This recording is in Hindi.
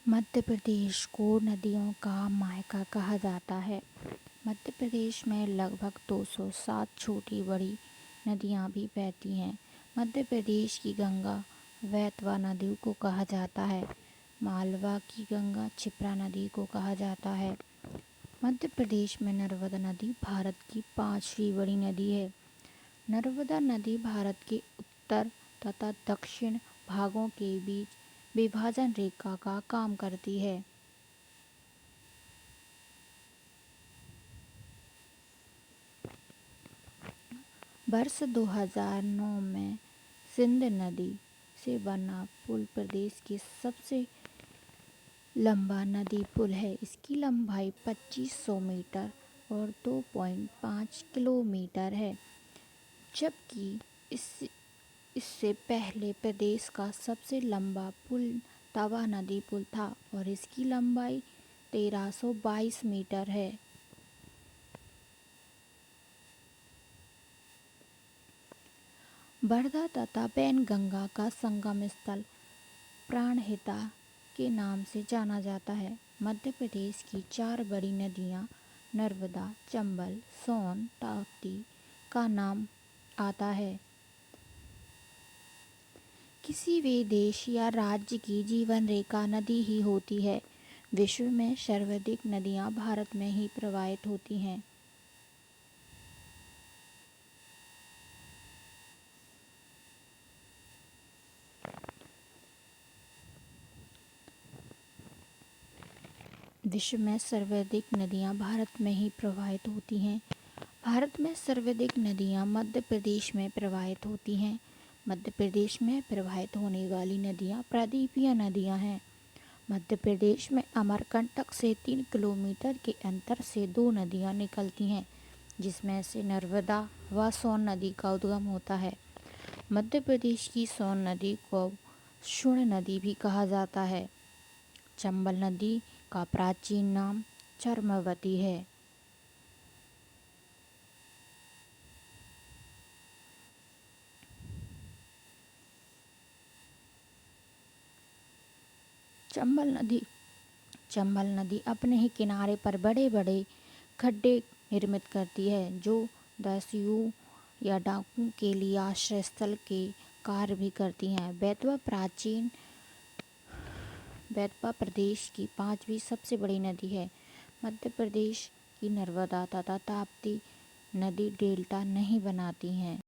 मध्य प्रदेश को नदियों का मायका कहा जाता है। मध्य प्रदेश में लगभग 207 छोटी बड़ी नदियाँ भी बहती हैं। मध्य प्रदेश की गंगा बेतवा नदी को कहा जाता है। मालवा की गंगा क्षिप्रा नदी को कहा जाता है। मध्य प्रदेश में नर्मदा नदी भारत की 5वीं बड़ी नदी है। नर्मदा नदी भारत के उत्तर तथा दक्षिण भागों के बीच विभाजन रेखा का काम करती है। वर्ष 2009 में सिंध नदी से बना पुल प्रदेश की सबसे लंबा नदी पुल है। इसकी लंबाई 2500 मीटर और 2.5 किलोमीटर है, जबकि इससे पहले प्रदेश का सबसे लंबा पुल तवा नदी पुल था और इसकी लंबाई 1322 मीटर है। वर्धा तथा वैनगंगा का संगम स्थल प्राणहिता के नाम से जाना जाता है। मध्य प्रदेश की 4 बड़ी नदियाँ नर्मदा, चंबल, सोन, ताप्ती का नाम आता है। किसी भी देश या राज्य की जीवन रेखा नदी ही होती है। विश्व में सर्वाधिक नदियाँ भारत में ही प्रवाहित होती हैं। विश्व में सर्वाधिक नदियाँ भारत में ही प्रवाहित होती हैं। भारत में सर्वाधिक नदियाँ मध्य प्रदेश में प्रवाहित होती हैं। मध्य प्रदेश में प्रवाहित होने वाली नदियाँ प्रायद्वीपीय नदियाँ हैं। मध्य प्रदेश में अमरकंटक से 3 किलोमीटर के अंतर से 2 नदियाँ निकलती हैं, जिसमें से नर्मदा व सोन नदी का उद्गम होता है। मध्य प्रदेश की सोन नदी को स्वर्ण नदी भी कहा जाता है। चंबल नदी का प्राचीन नाम चर्मवती है। चंबल नदी अपने ही किनारे पर बड़े बड़े खड्डे निर्मित करती है, जो दस्युओं या डाकुओं के लिए आश्रय स्थल के कार्य भी करती हैं। बेतवा प्रदेश की 5वीं सबसे बड़ी नदी है। मध्य प्रदेश की नर्मदा तथा ताप्ती नदी डेल्टा नहीं बनाती हैं।